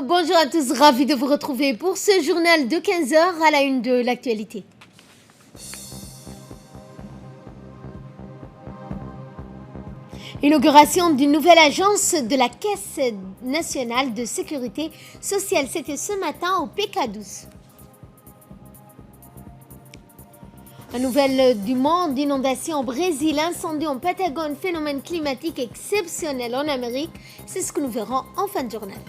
Bonjour à tous, ravi de vous retrouver pour ce journal de 15 heures à la une de l'actualité. Inauguration d'une nouvelle agence de la Caisse nationale de sécurité sociale, c'était ce matin au PK12. La nouvelle du monde, inondation au Brésil, incendie en Patagone, phénomène climatique exceptionnel en Amérique, c'est ce que nous verrons en fin de journal.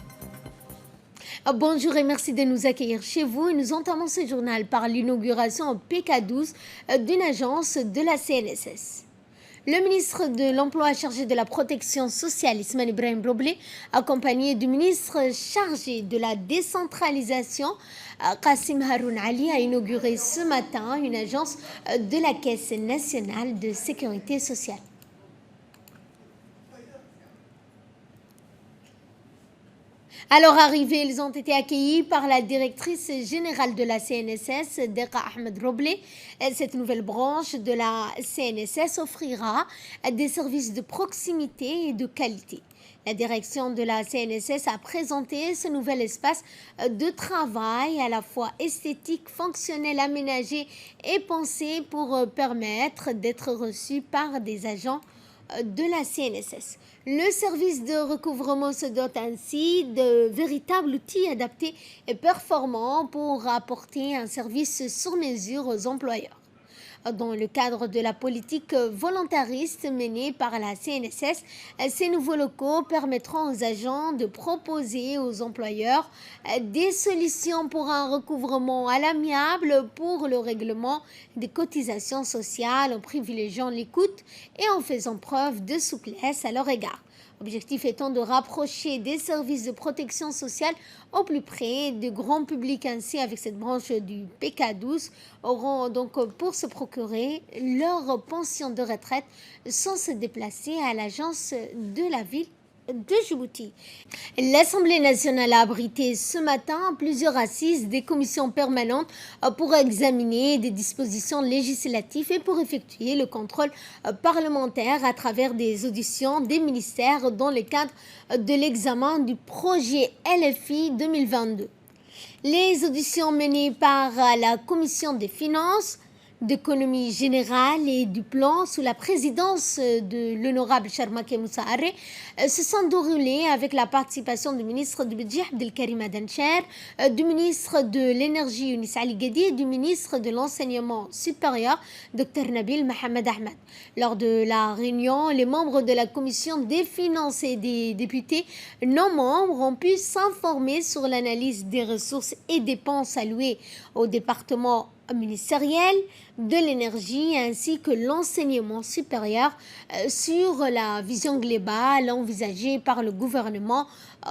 Bonjour et merci de nous accueillir chez vous. Et nous entamons ce journal par l'inauguration au PK12 d'une agence de la CNSS. Le ministre de l'Emploi chargé de la protection sociale, Ismaël Ibrahim Roblé, accompagné du ministre chargé de la décentralisation, Kassim Haroun Ali, a inauguré ce matin une agence de la Caisse nationale de sécurité sociale. Alors arrivés, ils ont été accueillis par la directrice générale de la CNSS, Deka Ahmed Roblé. Cette nouvelle branche de la CNSS offrira des services de proximité et de qualité. La direction de la CNSS a présenté ce nouvel espace de travail à la fois esthétique, fonctionnel, aménagé et pensé pour permettre d'être reçu par des agents de la CNSS. Le service de recouvrement se dote ainsi de véritables outils adaptés et performants pour apporter un service sur mesure aux employeurs. Dans le cadre de la politique volontariste menée par la CNSS, ces nouveaux locaux permettront aux agents de proposer aux employeurs des solutions pour un recouvrement à l'amiable pour le règlement des cotisations sociales en privilégiant l'écoute et en faisant preuve de souplesse à leur égard. L'objectif étant de rapprocher des services de protection sociale au plus près du grand public. Ainsi, avec cette branche du PK12, auront donc pour se procurer leur pension de retraite sans se déplacer à l'agence de la ville de Djibouti. L'Assemblée nationale a abrité ce matin plusieurs assises des commissions permanentes pour examiner des dispositions législatives et pour effectuer le contrôle parlementaire à travers des auditions des ministères dans le cadre de l'examen du projet LFI 2022. Les auditions menées par la Commission des finances, d'économie générale et du plan sous la présidence de l'honorable Charmaké Moussa Arré se sont déroulées avec la participation du ministre du Budget Abdelkarim Adancher, du ministre de l'énergie Younis Ali Gadi et du ministre de l'enseignement supérieur Dr Nabil Mohamed Ahmed. Lors de la réunion, les membres de la commission des finances et des députés non membres ont pu s'informer sur l'analyse des ressources et dépenses allouées au département ministériel de l'énergie ainsi que l'enseignement supérieur sur la vision globale envisagée par le gouvernement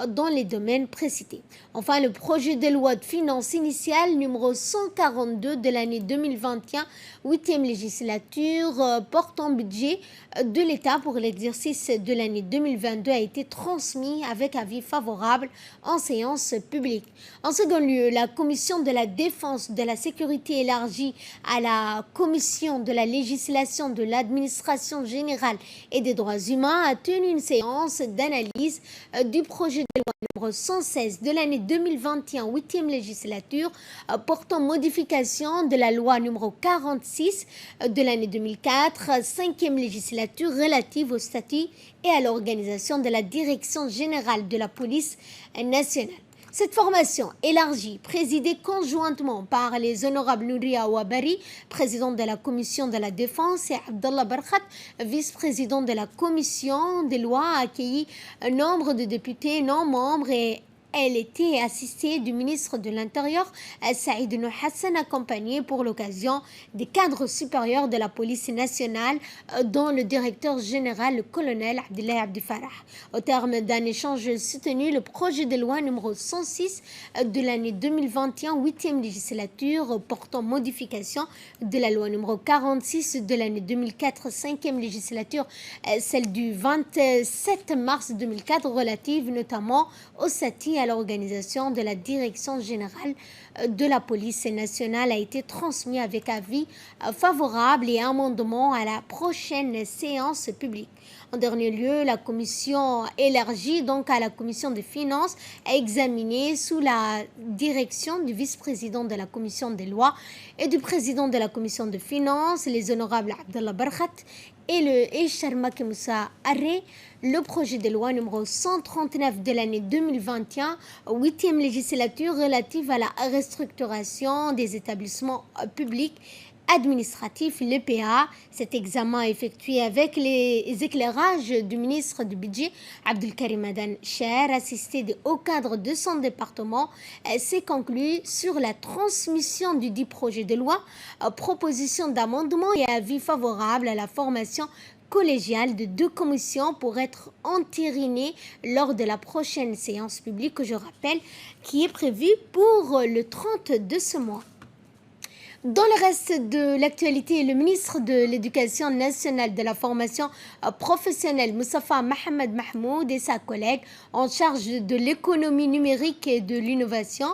dans les domaines précités. Enfin, le projet de loi de finances initiale numéro 142 de l'année 2021, 8e législature, portant budget de l'État pour l'exercice de l'année 2022 a été transmis avec avis favorable en séance publique. En second lieu, la commission de la défense de la sécurité élargie à la commission de la législation de l'administration générale et des droits humains a tenu une séance d'analyse du projet de loi numéro 116 de l'année 2021, 8e législature, portant modification de la loi numéro 46 de l'année 2004, 5e législature relative au statut et à l'organisation de la direction générale de la police nationale. Cette formation élargie, présidée conjointement par les honorables Nouria Ouabari, président de la commission de la défense, et Abdallah Barkhat, vice-président de la commission des lois, a accueilli un nombre de députés non membres et elle était assistée du ministre de l'Intérieur, Saïd Nou Hassan, accompagné pour l'occasion des cadres supérieurs de la police nationale, dont le directeur général, le colonel Abdellah Abdifarah. Au terme d'un échange soutenu, le projet de loi numéro 106 de l'année 2021, 8e législature, portant modification de la loi numéro 46 de l'année 2004, 5e législature, celle du 27 mars 2004, relative notamment au statut à l'organisation de la Direction générale de la police nationale a été transmis avec avis favorable et amendement à la prochaine séance publique. En dernier lieu, la commission élargie donc à la commission des finances a examiné sous la direction du vice-président de la commission des lois et du président de la commission des finances, les honorables Abdallah Barkhat et Sharmak Moussa Arré, le projet de loi numéro 139 de l'année 2021, 8e législature relative à la restructuration des établissements publics administratif, l'EPA. Cet examen effectué avec les éclairages du ministre du Budget, Abdelkarim Adan Cher, assisté de hauts cadres de son département, s'est conclu sur la transmission du dit projet de loi, proposition d'amendement et avis favorable à la formation collégiale de 2 commissions pour être entérinée lors de la prochaine séance publique, que je rappelle, qui est prévue pour le 30 de ce mois. Dans le reste de l'actualité, le ministre de l'Éducation nationale de la formation professionnelle, Moustapha Mohamed Mahmoud, et sa collègue en charge de l'économie numérique et de l'innovation,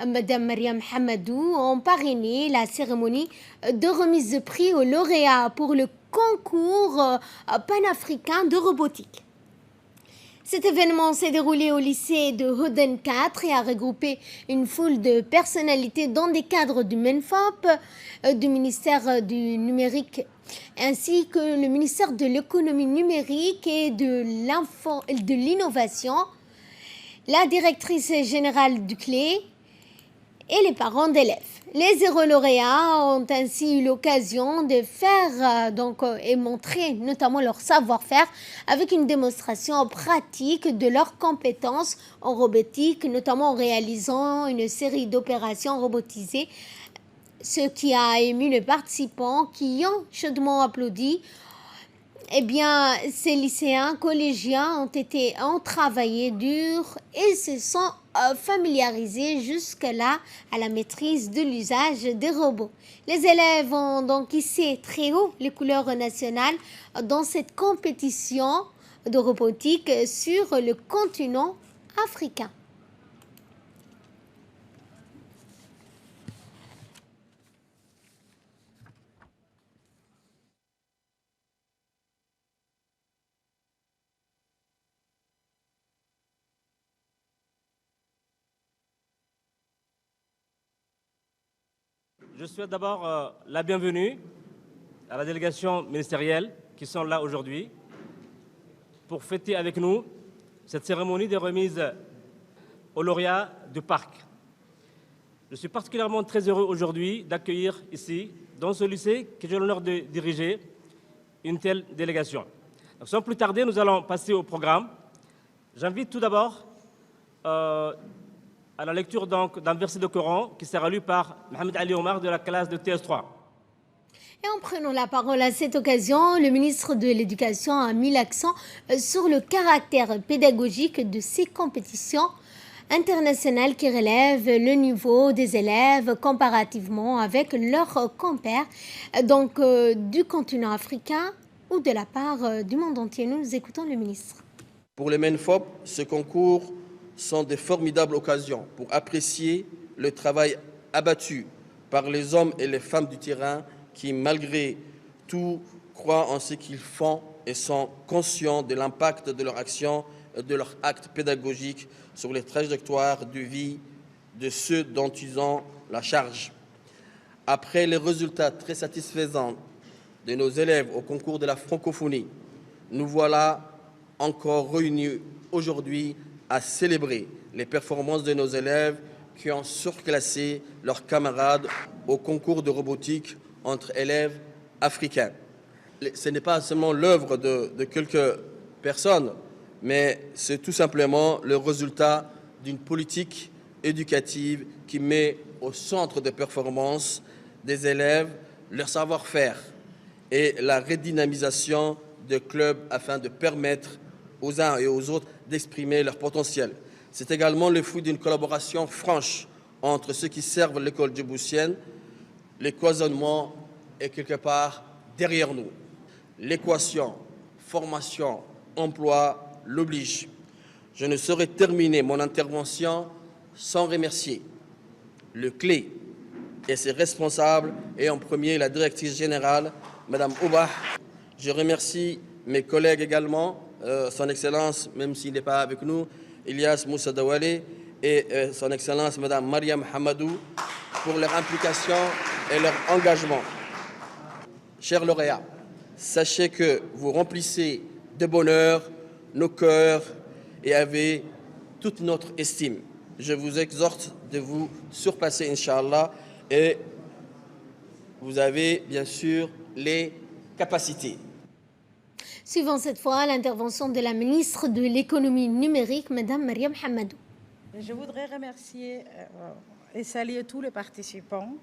Madame Mariam Hamadou, ont parrainé la cérémonie de remise de prix aux lauréats pour le concours panafricain de robotique. Cet événement s'est déroulé au lycée de Hoden 4 et a regroupé une foule de personnalités dans des cadres du MENFOP, du ministère du numérique, ainsi que le ministère de l'économie numérique et de l'innovation, la directrice générale du CLE et les parents d'élèves. Les héros lauréats ont ainsi eu l'occasion de faire et montrer notamment leur savoir-faire avec une démonstration pratique de leurs compétences en robotique, notamment en réalisant une série d'opérations robotisées, ce qui a ému les participants qui ont chaudement applaudi. Eh bien, ces lycéens collégiens ont travaillé dur et se sont familiarisés jusque-là à la maîtrise de l'usage des robots. Les élèves ont donc hissé très haut les couleurs nationales dans cette compétition de robotique sur le continent africain. Je souhaite d'abord la bienvenue à la délégation ministérielle qui sont là aujourd'hui pour fêter avec nous cette cérémonie de remise aux lauréats du parc. Je suis particulièrement très heureux aujourd'hui d'accueillir ici, dans ce lycée que j'ai l'honneur de diriger, une telle délégation. Donc, sans plus tarder, nous allons passer au programme. J'invite tout d'abord à la lecture d'un verset de Coran qui sera lu par Mohamed Ali Omar de la classe de TS3. Et en prenant la parole à cette occasion, le ministre de l'Éducation a mis l'accent sur le caractère pédagogique de ces compétitions internationales qui relèvent le niveau des élèves comparativement avec leurs compères du continent africain ou de la part du monde entier. Nous écoutons le ministre. Pour les MENFOP, ce concours sont de formidables occasions pour apprécier le travail abattu par les hommes et les femmes du terrain qui, malgré tout, croient en ce qu'ils font et sont conscients de l'impact de leur action et de leurs actes pédagogiques sur les trajectoires de vie de ceux dont ils ont la charge. Après les résultats très satisfaisants de nos élèves au concours de la francophonie, nous voilà encore réunis aujourd'hui à célébrer les performances de nos élèves qui ont surclassé leurs camarades au concours de robotique entre élèves africains. Ce n'est pas seulement l'œuvre de quelques personnes, mais c'est tout simplement le résultat d'une politique éducative qui met au centre des performances des élèves leur savoir-faire et la redynamisation des clubs afin de permettre aux uns et aux autres d'exprimer leur potentiel. C'est également le fruit d'une collaboration franche entre ceux qui servent l'école djiboutienne. Le cloisonnement est quelque part derrière nous. L'équation formation-emploi l'oblige. Je ne saurais terminer mon intervention sans remercier le clé et ses responsables, et en premier la directrice générale, Madame Oubah. Je remercie mes collègues également, Son Excellence, même s'il n'est pas avec nous, Ilyas Moussa Dawale, et Son Excellence Madame Mariam Hamadou, pour leur implication et leur engagement. Chers lauréats, sachez que vous remplissez de bonheur nos cœurs et avez toute notre estime. Je vous exhorte de vous surpasser, Inch'Allah, et vous avez bien sûr les capacités. Suivant cette fois l'intervention de la ministre de l'économie numérique, Madame Mariam Hamadou. Je voudrais remercier et saluer tous les participants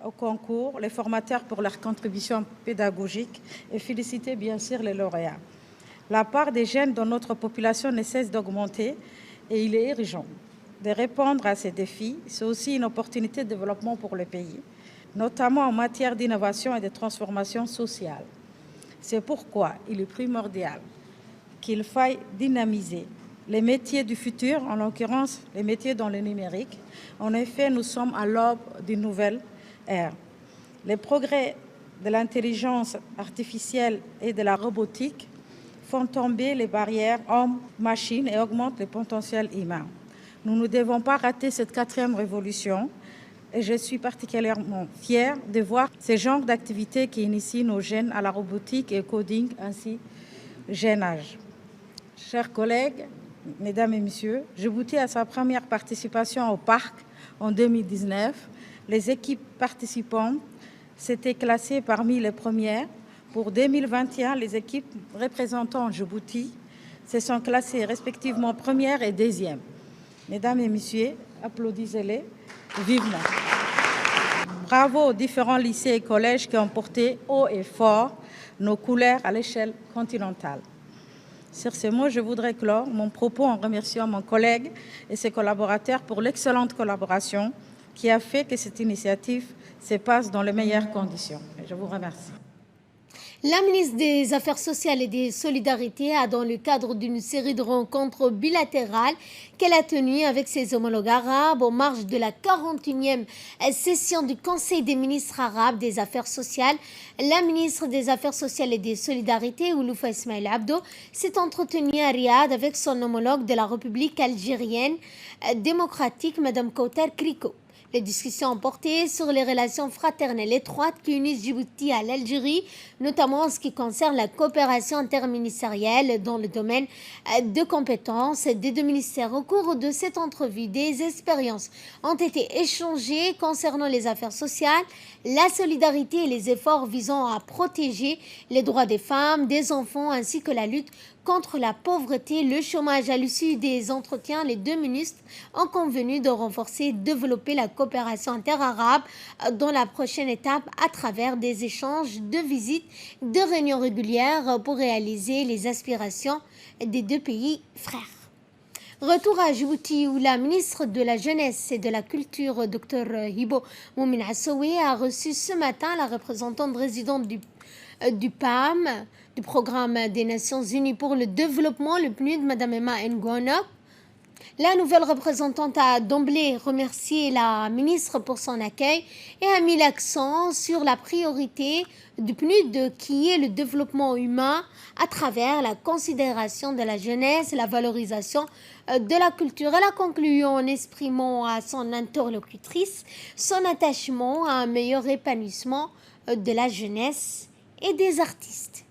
au concours, les formateurs pour leur contribution pédagogique et féliciter bien sûr les lauréats. La part des jeunes dans notre population ne cesse d'augmenter et il est urgent de répondre à ces défis. C'est aussi une opportunité de développement pour le pays, notamment en matière d'innovation et de transformation sociale. C'est pourquoi il est primordial qu'il faille dynamiser les métiers du futur, en l'occurrence les métiers dans le numérique. En effet, nous sommes à l'aube d'une nouvelle ère. Les progrès de l'intelligence artificielle et de la robotique font tomber les barrières hommes-machines et augmentent le potentiel humain. Nous ne devons pas rater cette 4e révolution et je suis particulièrement fière de voir ce genre d'activités qui initient nos jeunes à la robotique et au coding ainsi jeune âge. Chers collègues, mesdames et messieurs, Djibouti à sa première participation au parc en 2019. Les équipes participantes s'étaient classées parmi les premières. Pour 2021, les équipes représentant Djibouti se sont classées respectivement première et deuxième. Mesdames et messieurs, applaudissez-les vivement. Bravo aux différents lycées et collèges qui ont porté haut et fort nos couleurs à l'échelle continentale. Sur ces mots, je voudrais clore mon propos en remerciant mon collègue et ses collaborateurs pour l'excellente collaboration qui a fait que cette initiative se passe dans les meilleures conditions. Je vous remercie. La ministre des Affaires sociales et des Solidarités a, dans le cadre d'une série de rencontres bilatérales qu'elle a tenues avec ses homologues arabes en marge de la 41e session du Conseil des ministres arabes des Affaires sociales, la ministre des Affaires sociales et des Solidarités, Ouloufa Ismail Abdo, s'est entretenue à Riyad avec son homologue de la République algérienne démocratique, Madame Koutar Kriko. Les discussions ont porté sur les relations fraternelles étroites qui unissent Djibouti à l'Algérie, notamment en ce qui concerne la coopération interministérielle dans le domaine de compétences des deux ministères. Au cours de cette entrevue, des expériences ont été échangées concernant les affaires sociales, la solidarité et les efforts visant à protéger les droits des femmes, des enfants ainsi que la lutte contre la pauvreté, le chômage. À l'issue des entretiens, les deux ministres ont convenu de renforcer et développer la coopération interarabe dans la prochaine étape à travers des échanges de visites, de réunions régulières pour réaliser les aspirations des deux pays frères. Retour à Djibouti où la ministre de la Jeunesse et de la Culture, Dr Hibo Moumin Assowe, a reçu ce matin la représentante résidente du PAM, du Programme des Nations Unies pour le Développement, le PNUD, Mme Emma Ngono. La nouvelle représentante a d'emblée remercié la ministre pour son accueil et a mis l'accent sur la priorité du PNUD qui est le développement humain à travers la considération de la jeunesse et la valorisation de la culture. Elle a conclu en exprimant à son interlocutrice son attachement à un meilleur épanouissement de la jeunesse et des artistes.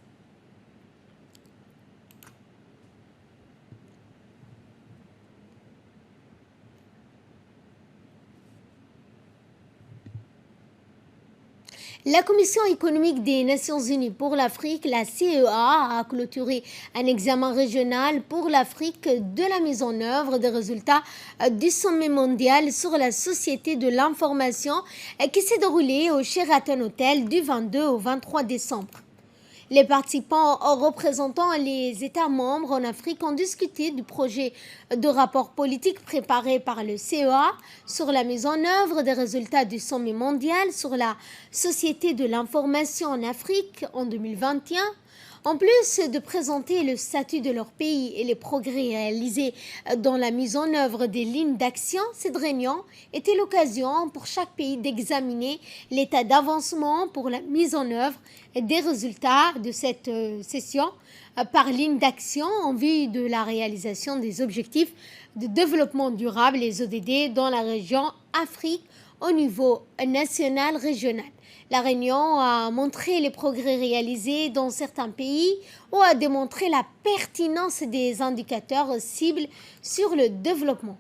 La Commission économique des Nations Unies pour l'Afrique, la CEA, a clôturé un examen régional pour l'Afrique de la mise en œuvre des résultats du sommet mondial sur la société de l'information qui s'est déroulé au Sheraton Hotel du 22 au 23 décembre. Les participants représentant les États membres en Afrique ont discuté du projet de rapport politique préparé par le CEA sur la mise en œuvre des résultats du sommet mondial sur la société de l'information en Afrique en 2021. En plus de présenter le statut de leur pays et les progrès réalisés dans la mise en œuvre des lignes d'action, cette réunion était l'occasion pour chaque pays d'examiner l'état d'avancement pour la mise en œuvre des résultats de cette session par ligne d'action en vue de la réalisation des objectifs de développement durable, les ODD, dans la région Afrique au niveau national, régional. La réunion a montré les progrès réalisés dans certains pays ou a démontré la pertinence des indicateurs cibles sur le développement.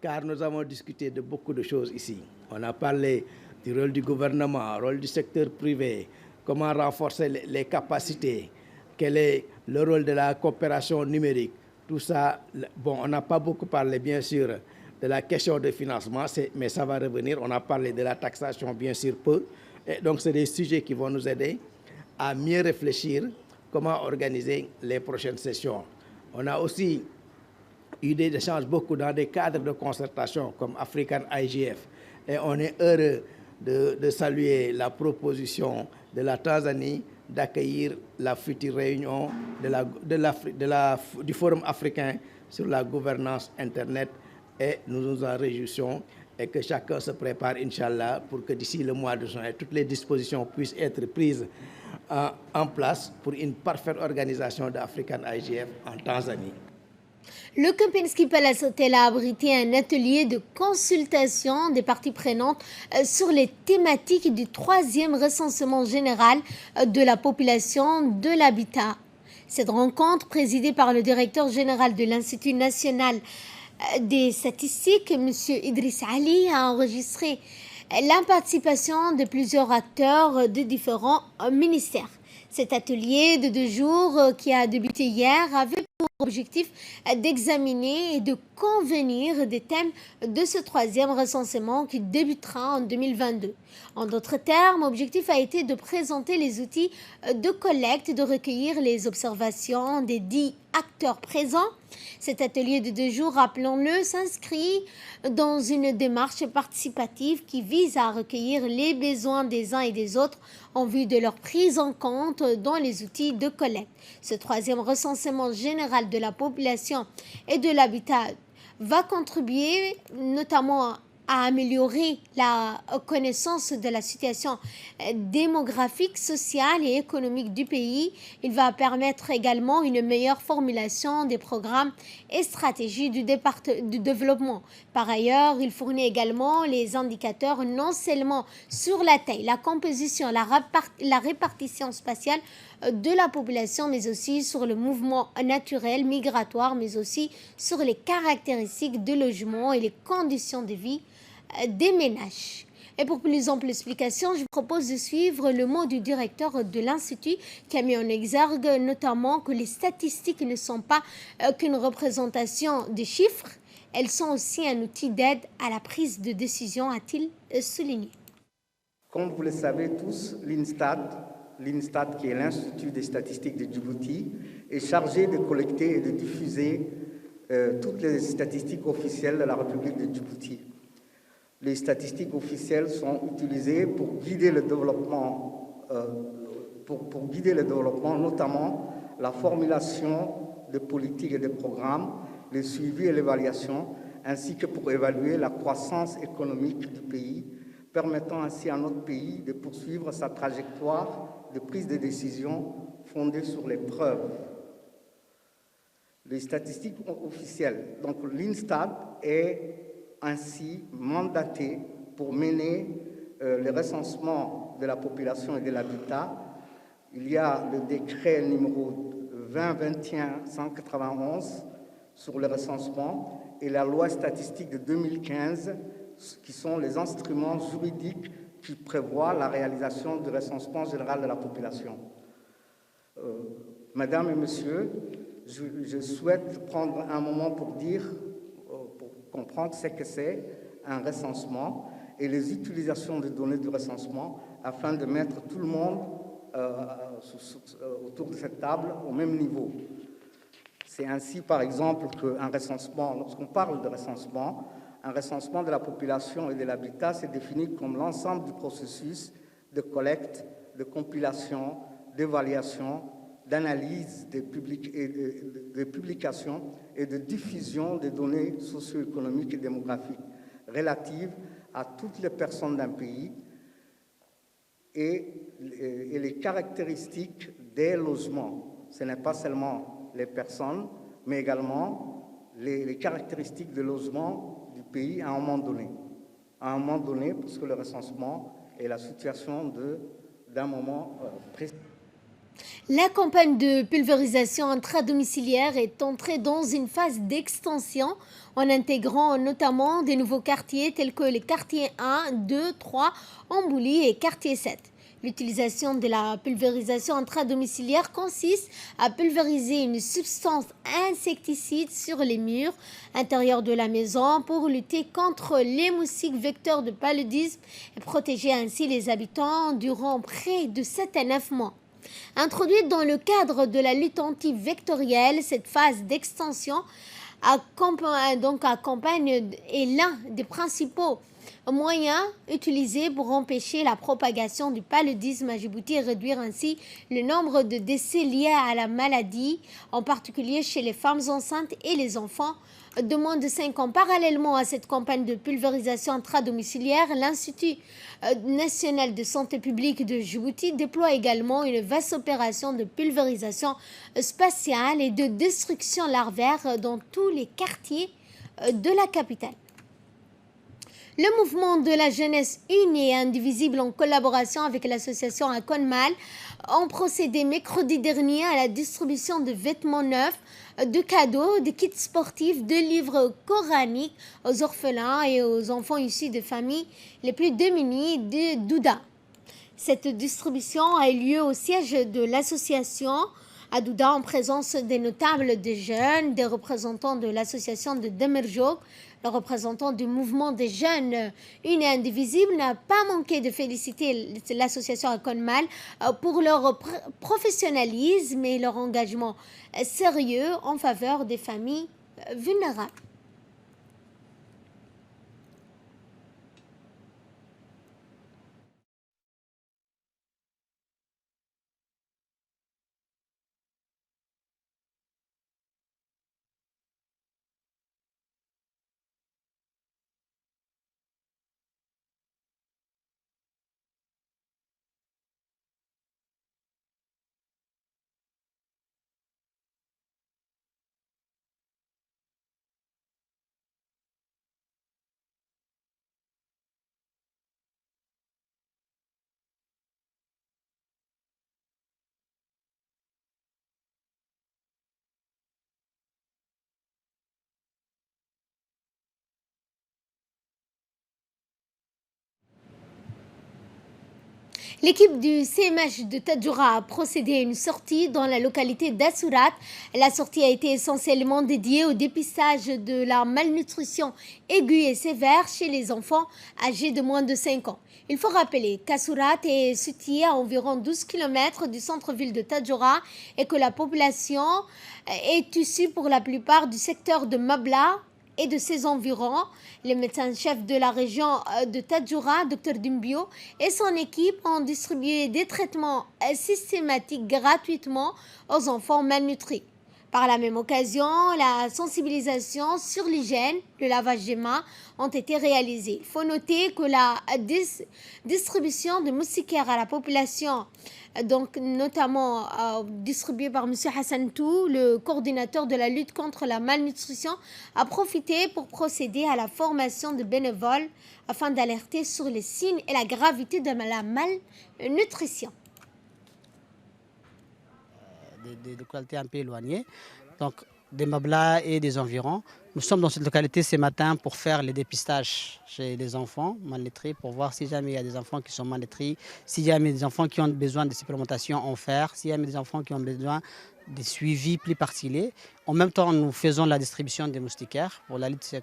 Car nous avons discuté de beaucoup de choses ici. On a parlé du rôle du gouvernement, rôle du secteur privé, comment renforcer les capacités, quel est le rôle de la coopération numérique. Tout ça, bon, on n'a pas beaucoup parlé, bien sûr, de la question de financement, mais ça va revenir. On a parlé de la taxation, bien sûr, peu. Et donc, c'est des sujets qui vont nous aider à mieux réfléchir comment organiser les prochaines sessions. On a aussi eu des échanges beaucoup dans des cadres de concertation comme African IGF. Et on est heureux de saluer la proposition de la Tanzanie d'accueillir la future réunion du Forum africain sur la gouvernance Internet. Et nous nous en réjouissons et que chacun se prépare, Inch'Allah, pour que d'ici le mois de juin, toutes les dispositions puissent être prises en place pour une parfaite organisation de African IGF en Tanzanie. Le Kempinski Palace Hotel a abrité un atelier de consultation des parties prenantes sur les thématiques du 3e recensement général de la population de l'habitat. Cette rencontre, présidée par le directeur général de l'Institut national des statistiques, M. Idriss Ali, a enregistré la participation de plusieurs acteurs de différents ministères. Cet atelier de 2 jours qui a débuté hier avait pour objectif d'examiner et de convenir des thèmes de ce 3e recensement qui débutera en 2022. En d'autres termes, l'objectif a été de présenter les outils de collecte et de recueillir les observations des 10 acteurs présents. Cet atelier de 2 jours, rappelons-le, s'inscrit dans une démarche participative qui vise à recueillir les besoins des uns et des autres en vue de leur prise en compte dans les outils de collecte. Ce 3e recensement général de la population et de l'habitat va contribuer notamment à améliorer la connaissance de la situation démographique, sociale et économique du pays. Il va permettre également une meilleure formulation des programmes et stratégies du développement. Par ailleurs, il fournit également les indicateurs non seulement sur la taille, la composition, la répartition spatiale de la population, mais aussi sur le mouvement naturel migratoire, mais aussi sur les caractéristiques de logement et les conditions de vie des ménages. Et pour plus ample explication, je vous propose de suivre le mot du directeur de l'Institut qui a mis en exergue notamment que les statistiques ne sont pas qu'une représentation des chiffres, elles sont aussi un outil d'aide à la prise de décision, a-t-il souligné. Comme vous le savez tous, l'INSTAT, qui est l'Institut des statistiques de Djibouti, est chargé de collecter et de diffuser toutes les statistiques officielles de la République de Djibouti. Les statistiques officielles sont utilisées pour guider le développement, notamment la formulation de politiques et de programmes, le suivi et l'évaluation, ainsi que pour évaluer la croissance économique du pays, permettant ainsi à notre pays de poursuivre sa trajectoire de prise de décision fondée sur les preuves. Les statistiques officielles, donc l'INSTAT est ainsi mandaté pour mener le recensement de la population et de l'habitat. Il y a le décret numéro 2021-191 sur le recensement et la loi statistique de 2015 qui sont les instruments juridiques qui prévoient la réalisation du recensement général de la population. Mesdames et messieurs, je souhaite prendre un moment pour comprendre ce que c'est un recensement et les utilisations des données du recensement afin de mettre tout le monde autour de cette table au même niveau. C'est ainsi, par exemple, qu'un recensement, lorsqu'on parle de recensement, Un recensement de la population et de l'habitat se définit comme l'ensemble du processus de collecte, de compilation, d'évaluation, d'analyse, de publication et de diffusion des données socio-économiques et démographiques relatives à toutes les personnes d'un pays et les caractéristiques des logements. Ce n'est pas seulement les personnes, mais également les caractéristiques des logements du pays à un moment donné. À un moment donné, parce que le recensement est la situation d'un moment précis. La campagne de pulvérisation intradomiciliaire est entrée dans une phase d'extension en intégrant notamment des nouveaux quartiers tels que les quartiers 1, 2, 3, Ambouli et quartier 7. L'utilisation de la pulvérisation intradomiciliaire consiste à pulvériser une substance insecticide sur les murs intérieurs de la maison pour lutter contre les moustiques vecteurs de paludisme et protéger ainsi les habitants durant près de 7 à 9 mois. Introduite dans le cadre de la lutte anti-vectorielle, cette phase d'extension accompagne est l'un des principaux moyens utilisés pour empêcher la propagation du paludisme à Djibouti et réduire ainsi le nombre de décès liés à la maladie, en particulier chez les femmes enceintes et les enfants de moins de 5 ans. Parallèlement à cette campagne de pulvérisation intradomiciliaire, l'Institut national de santé publique de Djibouti déploie également une vaste opération de pulvérisation spatiale et de destruction larvaire dans tous les quartiers de la capitale. Le mouvement de la jeunesse unie et indivisible en collaboration avec l'association Akonmal ont procédé mercredi dernier à la distribution de vêtements neufs, de cadeaux, de kits sportifs, de livres coraniques aux orphelins et aux enfants issus de familles les plus démunies de Douda. Cette distribution a eu lieu au siège de l'association à Douda en présence des notables des jeunes, des représentants de l'association de Demerjok. Le représentant du mouvement des jeunes unis et indivisibles n'a pas manqué de féliciter l'association Akonmal pour leur professionnalisme et leur engagement sérieux en faveur des familles vulnérables. L'équipe du CMH de Tadjoura a procédé à une sortie dans la localité d'Assourat. La sortie a été essentiellement dédiée au dépistage de la malnutrition aiguë et sévère chez les enfants âgés de moins de 5 ans. Il faut rappeler qu'Assourat est situé à environ 12 km du centre-ville de Tadjoura et que la population est issue pour la plupart du secteur de Mabla et de ses environs. Le médecin-chef de la région de Tadjoura, Dr Dumbio, et son équipe ont distribué des traitements systématiques gratuitement aux enfants malnutris. Par la même occasion, la sensibilisation sur l'hygiène, le lavage des mains ont été réalisées. Il faut noter que la distribution de moustiquaires à la population, donc notamment distribuée par M. Hassan Tou, le coordinateur de la lutte contre la malnutrition, a profité pour procéder à la formation de bénévoles afin d'alerter sur les signes et la gravité de la malnutrition. Des localités un peu éloignées, donc des Mabla et des environs. Nous sommes dans cette localité ce matin pour faire les dépistages chez les enfants malnutris, pour voir si jamais il y a des enfants qui sont malnutris, s'il y a des enfants qui ont besoin de supplémentation en fer, s'il y a des enfants qui ont besoin de suivis plus particuliers. En même temps, nous faisons la distribution des moustiquaires pour la lutte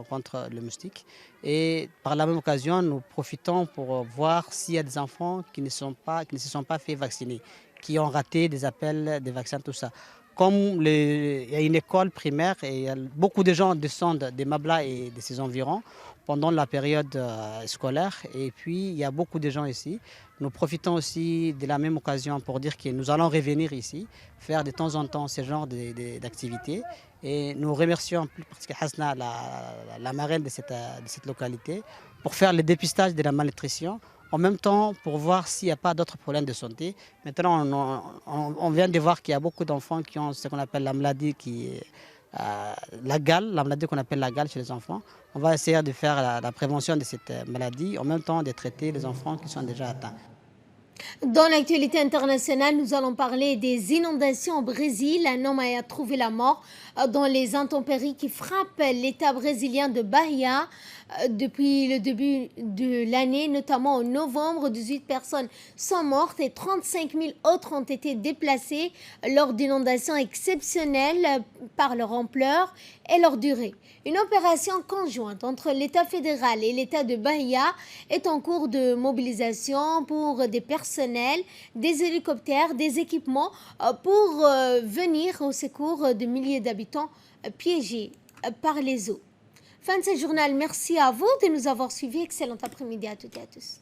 contre le moustique. Et par la même occasion, nous profitons pour voir s'il y a des enfants qui ne se sont pas fait vacciner, qui ont raté des appels, des vaccins, tout ça. Comme il y a une école primaire et beaucoup de gens descendent des Mabla et de ses environs pendant la période scolaire. Et puis, il y a beaucoup de gens ici. Nous profitons aussi de la même occasion pour dire que nous allons revenir ici, faire de temps en temps ce genre d'activités. Et nous remercions plus particulièrement Hasna, la marraine de cette localité, pour faire le dépistage de la malnutrition. En même temps, pour voir s'il n'y a pas d'autres problèmes de santé. Maintenant, on vient de voir qu'il y a beaucoup d'enfants qui ont ce qu'on appelle la maladie la gale, la maladie qu'on appelle la gale chez les enfants. On va essayer de faire la prévention de cette maladie, en même temps de traiter les enfants qui sont déjà atteints. Dans l'actualité internationale, nous allons parler des inondations au Brésil. Un homme a trouvé la mort dans les intempéries qui frappent l'État brésilien de Bahia depuis le début de l'année, notamment en novembre. 18 personnes sont mortes et 35 000 autres ont été déplacées lors d'inondations exceptionnelles par leur ampleur et leur durée. Une opération conjointe entre l'État fédéral et l'État de Bahia est en cours de mobilisation pour des personnels, des hélicoptères, des équipements pour venir au secours de milliers d'habitants piégés par les eaux. Fin de ce journal. Merci à vous de nous avoir suivis. Excellent après-midi à toutes et à tous.